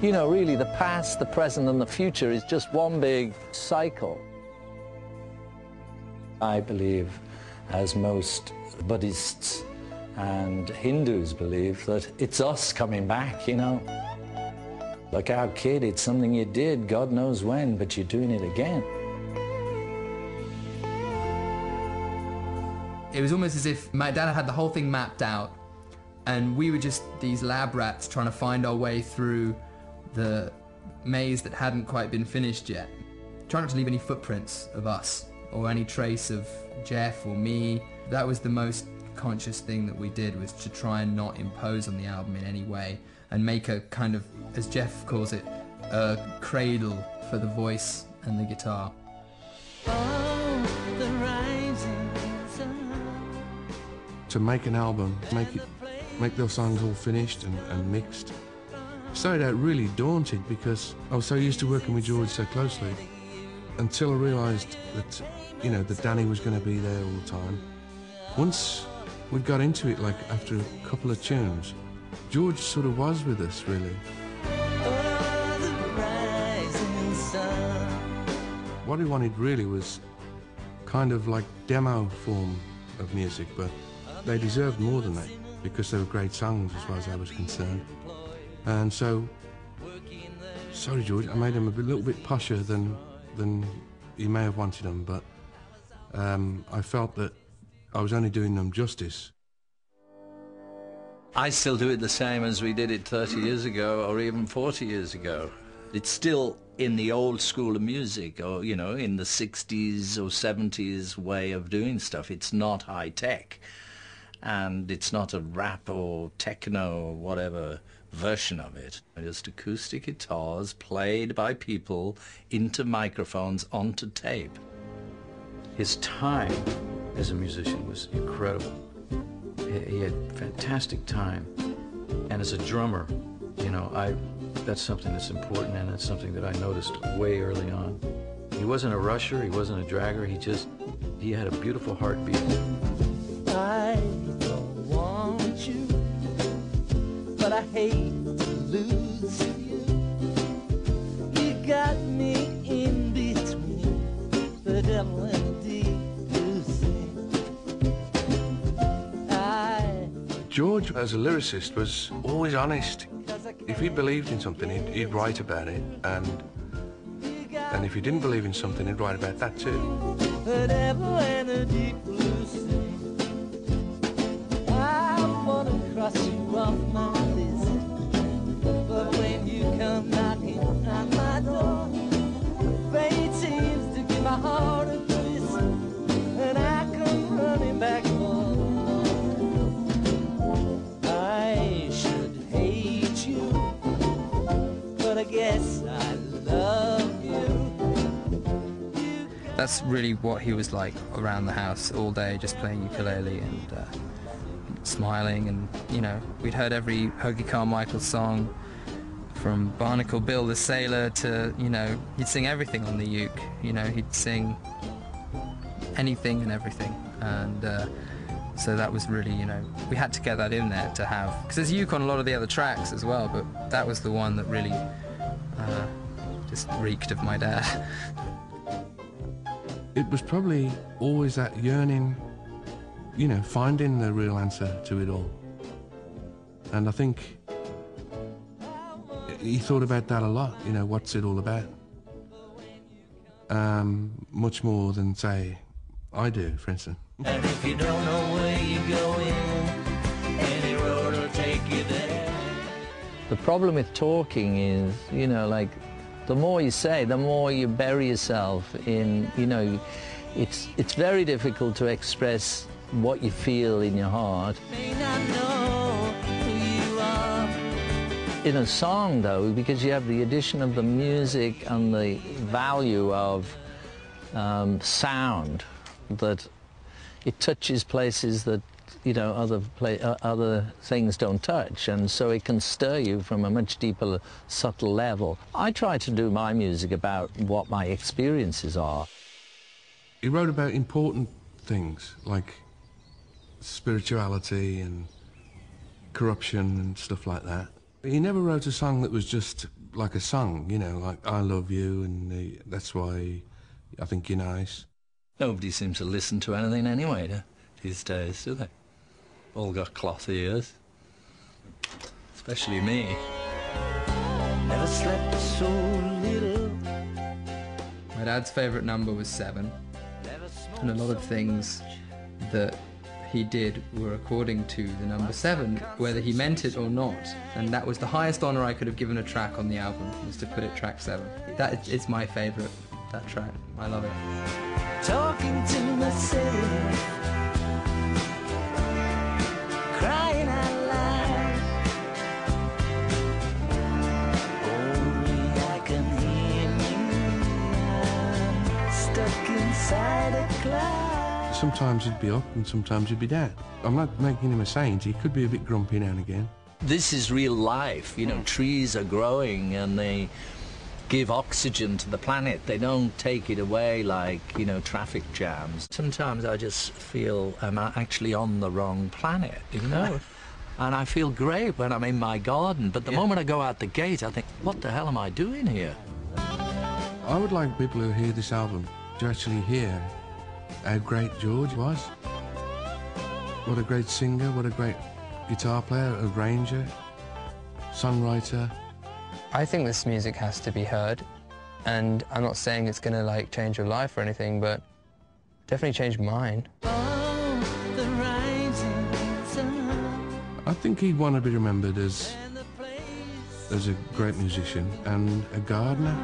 You know, really, the past, the present, and the future is just one big cycle. I believe, as most Buddhists and Hindus believe, that it's us coming back, you know. Like our kid, it's something you did, God knows when, but you're doing it again. It was almost as if my dad had the whole thing mapped out, and we were just these lab rats trying to find our way through the maze that hadn't quite been finished yet. Trying not to leave any footprints of us, or any trace of Jeff or me. That was the most conscious thing that we did, was to try and not impose on the album in any way, and make a kind of, as Jeff calls it, a cradle for the voice and the guitar. Oh, the rising sun. To make an album, make those songs all finished and mixed, started out really daunting because I was so used to working with George so closely, until I realised that, you know, that Danny was going to be there all the time. Once we got into it, like after a couple of tunes, George sort of was with us, really. Oh, the rising sun. What he wanted really was kind of like demo form of music, but they deserved more than that because they were great songs as far as I was concerned. And so, sorry George, I made them a little bit posher than you may have wanted them, but I felt that I was only doing them justice. I still do it the same as we did it 30 years ago or even 40 years ago. It's still in the old school of music, or, you know, in the 60s or 70s way of doing stuff. It's not high tech, and it's not a rap or techno or whatever version of it. Just acoustic guitars played by people into microphones onto tape. His time as a musician was incredible. He had fantastic time, and as a drummer, you know, that's something that's important, and it's something that I noticed way early on. He wasn't a rusher, he wasn't a dragger, he had a beautiful heartbeat. I don't want you, but I hate to lose you. You got me in between the devil and the deep blue sea. George, as a lyricist, was always honest. If he believed in something, he'd write about it, and if he didn't believe in something, he'd write about that too. The devil and the deep blue sea. I wanna cross you off my list, but when you come knocking on my door, fate seems to give my heart a twist, and I come running back home. I should hate you, but I guess I love you. That's really what he was like around the house all day, just playing ukulele and smiling. And, you know, we'd heard every Hoagy Carmichael song, from Barnacle Bill the Sailor to, you know, he'd sing everything on the uke. You know, he'd sing anything and everything. And so that was really, you know, we had to get that in there to have, because there's uke on a lot of the other tracks as well, but that was the one that really just reeked of my dad. It was probably always that yearning, you know, finding the real answer to it all. And I think he thought about that a lot, you know, what's it all about? Much more than, say, I do, for instance. And if you don't know where you're going, any road will take you there. The problem with talking is, you know, like, the more you say, the more you bury yourself in, you know, it's very difficult to express what you feel in your heart. May not know who you are. In a song, though, because you have the addition of the music and the value of sound, that it touches places that, you know, other things don't touch, and so it can stir you from a much deeper, subtle level. I try to do my music about what my experiences are. He wrote about important things like spirituality and corruption and stuff like that. He never wrote a song that was just like a song, you know, like I love you, and that's why I think you're nice. Nobody seems to listen to anything anyway these days, do they? All got cloth ears. Especially me. Never slept so little. My dad's favourite number was 7, and a lot of things that he did were according to the number 7, whether he meant it or not, and that was the highest honour I could have given a track on the album, was to put it track 7. That is my favourite, that track. I love it. Talking to myself, crying out loud. Only I can hear me. I'm stuck inside a cloud. Sometimes he'd be up and sometimes he'd be down. I'm not making him a saint. He could be a bit grumpy now and again. This is real life, you know, trees are growing and they give oxygen to the planet. They don't take it away like, you know, traffic jams. Sometimes I just feel I'm actually on the wrong planet, you know? And I feel great when I'm in my garden, but the moment I go out the gate, I think, what the hell am I doing here? I would like people who hear this album to actually hear how great George was. What a great singer, what a great guitar player, arranger, songwriter. I think this music has to be heard, and I'm not saying it's going to like change your life or anything, but definitely changed mine. Oh, the rising sun. I think he'd want to be remembered as a great musician and a gardener.